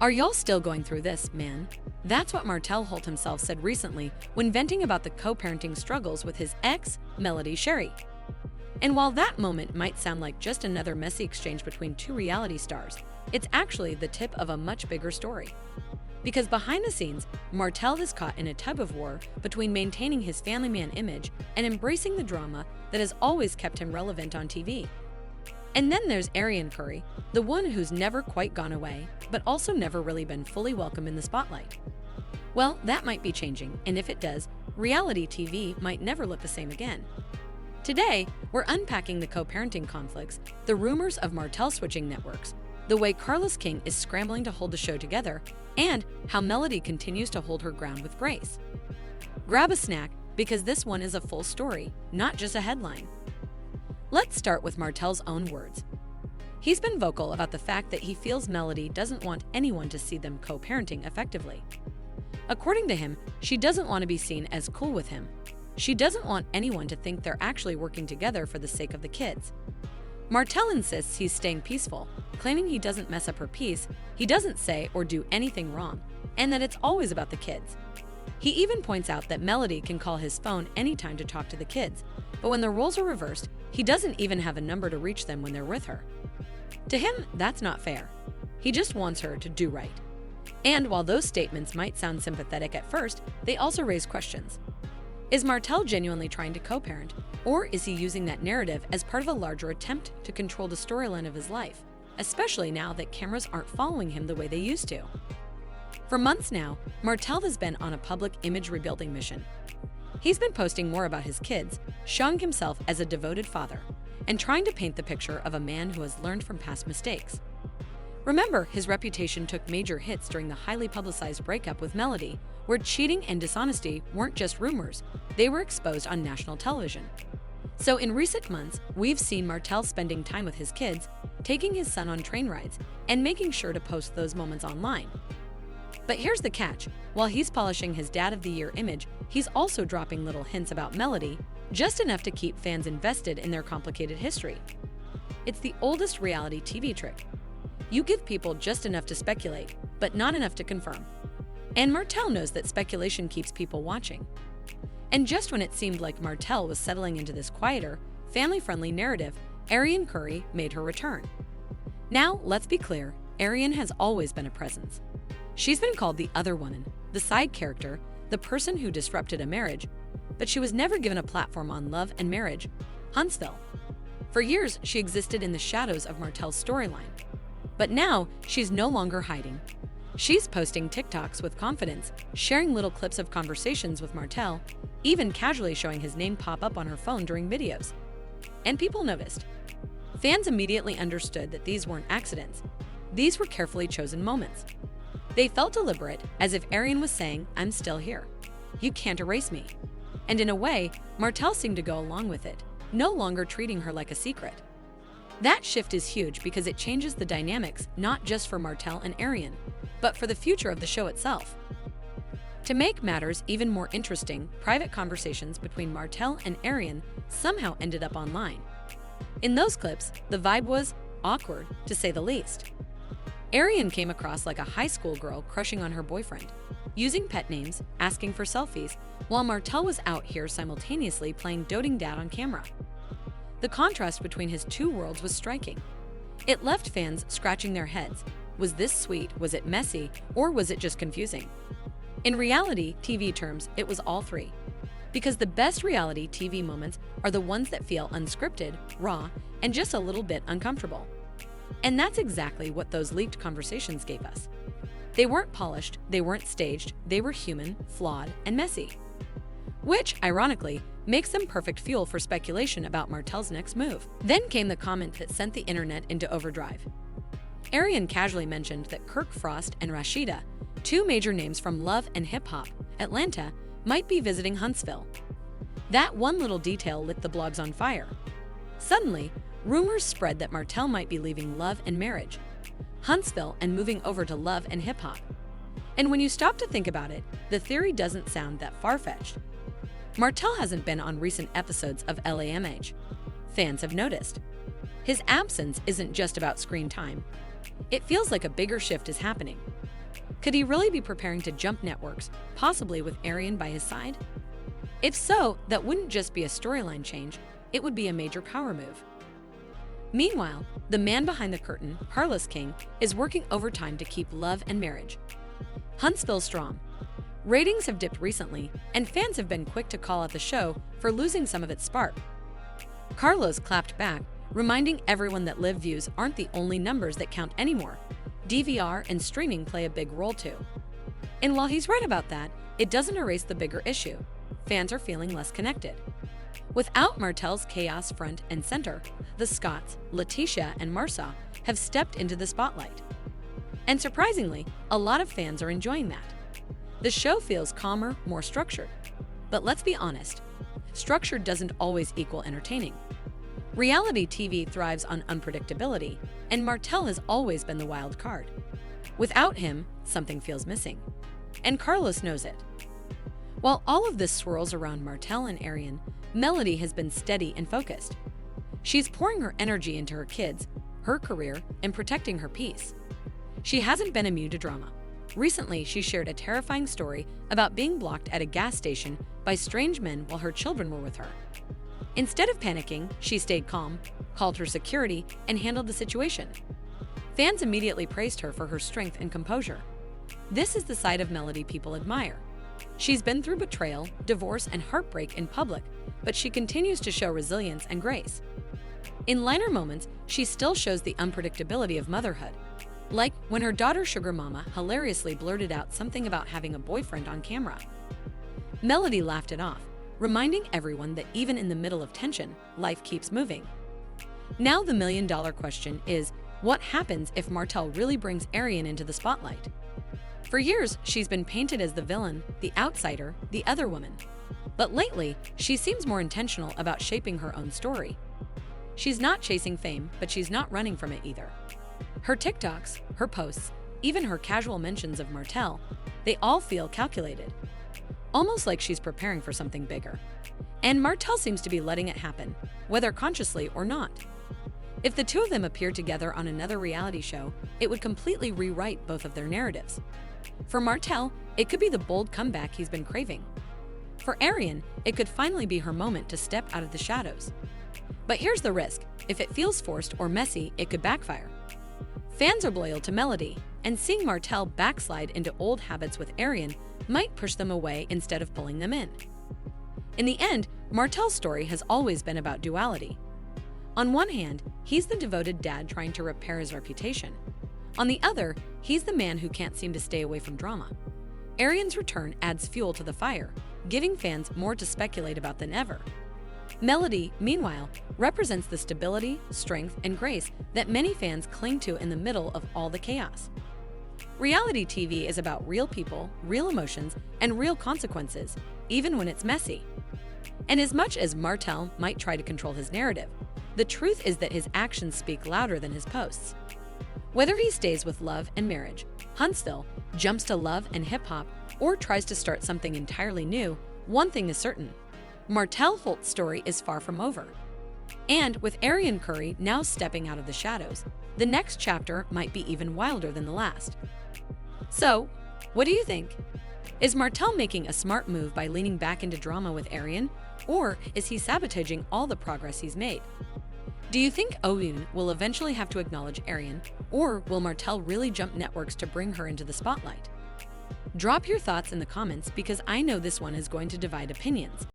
Are y'all still going through this, man? That's what Martell Holt himself said recently when venting about the co-parenting struggles with his ex, Melody Sherry. And while that moment might sound like just another messy exchange between two reality stars, it's actually the tip of a much bigger story. Because behind the scenes, Martell is caught in a tug-of-war between maintaining his family man image and embracing the drama that has always kept him relevant on TV. And then there's Arian Curry, the one who's never quite gone away, but also never really been fully welcome in the spotlight. Well, that might be changing, and if it does, reality TV might never look the same again. Today, we're unpacking the co-parenting conflicts, the rumors of Martell switching networks, the way Carlos King is scrambling to hold the show together, and how Melody continues to hold her ground with grace. Grab a snack, because this one is a full story, not just a headline. Let's start with Martell's own words. He's been vocal about the fact that he feels Melody doesn't want anyone to see them co-parenting effectively. According to him, she doesn't want to be seen as cool with him. She doesn't want anyone to think they're actually working together for the sake of the kids. Martell insists he's staying peaceful, claiming he doesn't mess up her peace, he doesn't say or do anything wrong, and that it's always about the kids. He even points out that Melody can call his phone anytime to talk to the kids, but when the roles are reversed, he doesn't even have a number to reach them when they're with her. To him, that's not fair. He just wants her to do right. And while those statements might sound sympathetic at first, they also raise questions. Is Martell genuinely trying to co-parent, or is he using that narrative as part of a larger attempt to control the storyline of his life, especially now that cameras aren't following him the way they used to? For months now, Martell has been on a public image rebuilding mission. He's been posting more about his kids, showing himself as a devoted father, and trying to paint the picture of a man who has learned from past mistakes. Remember, his reputation took major hits during the highly publicized breakup with Melody, where cheating and dishonesty weren't just rumors, they were exposed on national television. So in recent months, we've seen Martell spending time with his kids, taking his son on train rides, and making sure to post those moments online. But here's the catch. While he's polishing his Dad of the Year image, he's also dropping little hints about Melody, just enough to keep fans invested in their complicated history. It's the oldest reality TV trick. You give people just enough to speculate, but not enough to confirm. And Martell knows that speculation keeps people watching. And just when it seemed like Martell was settling into this quieter, family-friendly narrative, Arian Curry made her return. Now, let's be clear, Arian has always been a presence. She's been called the other woman, the side character, the person who disrupted a marriage, but she was never given a platform on Love and Marriage, Huntsville. For years, she existed in the shadows of Martell's storyline. But now, she's no longer hiding. She's posting TikToks with confidence, sharing little clips of conversations with Martell, even casually showing his name pop up on her phone during videos. And people noticed. Fans immediately understood that these weren't accidents. These were carefully chosen moments. They felt deliberate, as if Arian was saying, "I'm still here. You can't erase me." And in a way, Martell seemed to go along with it, no longer treating her like a secret. That shift is huge because it changes the dynamics not just for Martell and Arian, but for the future of the show itself. To make matters even more interesting, private conversations between Martell and Arian somehow ended up online. In those clips, the vibe was awkward, to say the least. Arian came across like a high school girl crushing on her boyfriend, using pet names, asking for selfies, while Martell was out here simultaneously playing doting dad on camera. The contrast between his two worlds was striking. It left fans scratching their heads. Was this sweet, was it messy, or was it just confusing? In reality TV terms, it was all three. Because the best reality TV moments are the ones that feel unscripted, raw, and just a little bit uncomfortable. And that's exactly what those leaked conversations gave us. They weren't polished, they weren't staged, they were human, flawed, and messy. Which, ironically, makes them perfect fuel for speculation about Martell's next move. Then came the comment that sent the internet into overdrive. Arian casually mentioned that Kirk Frost and Rashida, two major names from Love and Hip Hop, Atlanta, might be visiting Huntsville. That one little detail lit the blogs on fire. Suddenly, rumors spread that Martell might be leaving Love and Marriage, Huntsville, and moving over to Love and Hip Hop. And when you stop to think about it, the theory doesn't sound that far-fetched. Martell hasn't been on recent episodes of LAMH. Fans have noticed. His absence isn't just about screen time. It feels like a bigger shift is happening. Could he really be preparing to jump networks, possibly with Arian by his side? If so, that wouldn't just be a storyline change, it would be a major power move. Meanwhile, the man behind the curtain, Carlos King, is working overtime to keep love and marriage. Huntsville strong. Ratings have dipped recently, and fans have been quick to call out the show for losing some of its spark. Carlos clapped back, reminding everyone that live views aren't the only numbers that count anymore. DVR and streaming play a big role too. And while he's right about that, it doesn't erase the bigger issue. Fans are feeling less connected. Without Martell's chaos front and center, the Scotts, Letitia, and Marsa have stepped into the spotlight. And surprisingly, a lot of fans are enjoying that. The show feels calmer, more structured. But let's be honest, structure doesn't always equal entertaining. Reality TV thrives on unpredictability, and Martell has always been the wild card. Without him, something feels missing. And Carlos knows it. While all of this swirls around Martell and Arian, Melody has been steady and focused. She's pouring her energy into her kids, her career, and protecting her peace. She hasn't been immune to drama. Recently, she shared a terrifying story about being blocked at a gas station by strange men while her children were with her. Instead of panicking, she stayed calm, called her security, and handled the situation. Fans immediately praised her for her strength and composure. This is the side of Melody people admire. She's been through betrayal, divorce, and heartbreak in public, but she continues to show resilience and grace. In lighter moments, she still shows the unpredictability of motherhood. Like when her daughter Sugar Mama hilariously blurted out something about having a boyfriend on camera. Melody laughed it off, reminding everyone that even in the middle of tension, life keeps moving. Now the million-dollar question is, what happens if Martell really brings Arian into the spotlight? For years, she's been painted as the villain, the outsider, the other woman. But lately, she seems more intentional about shaping her own story. She's not chasing fame, but she's not running from it either. Her TikToks, her posts, even her casual mentions of Martell, they all feel calculated. Almost like she's preparing for something bigger. And Martell seems to be letting it happen, whether consciously or not. If the two of them appeared together on another reality show, it would completely rewrite both of their narratives. For Martell, it could be the bold comeback he's been craving. For Arian, it could finally be her moment to step out of the shadows. But here's the risk. If it feels forced or messy, it could backfire. Fans are loyal to Melody, and seeing Martell backslide into old habits with Arian might push them away instead of pulling them in. In the end, Martell's story has always been about duality. On one hand, he's the devoted dad trying to repair his reputation. On the other, he's the man who can't seem to stay away from drama. Arian's return adds fuel to the fire, giving fans more to speculate about than ever. Melody, meanwhile, represents the stability, strength, and grace that many fans cling to in the middle of all the chaos. Reality TV is about real people, real emotions, and real consequences, even when it's messy. And as much as Martell might try to control his narrative, the truth is that his actions speak louder than his posts. Whether he stays with love and marriage, Huntsville, jumps to love and hip-hop, or tries to start something entirely new, one thing is certain. Martell Holt's story is far from over. And with Arian Curry now stepping out of the shadows, the next chapter might be even wilder than the last. So, what do you think? Is Martell making a smart move by leaning back into drama with Arian, or is he sabotaging all the progress he's made? Do you think Oyun will eventually have to acknowledge Arian, or will Martell really jump networks to bring her into the spotlight? Drop your thoughts in the comments because I know this one is going to divide opinions.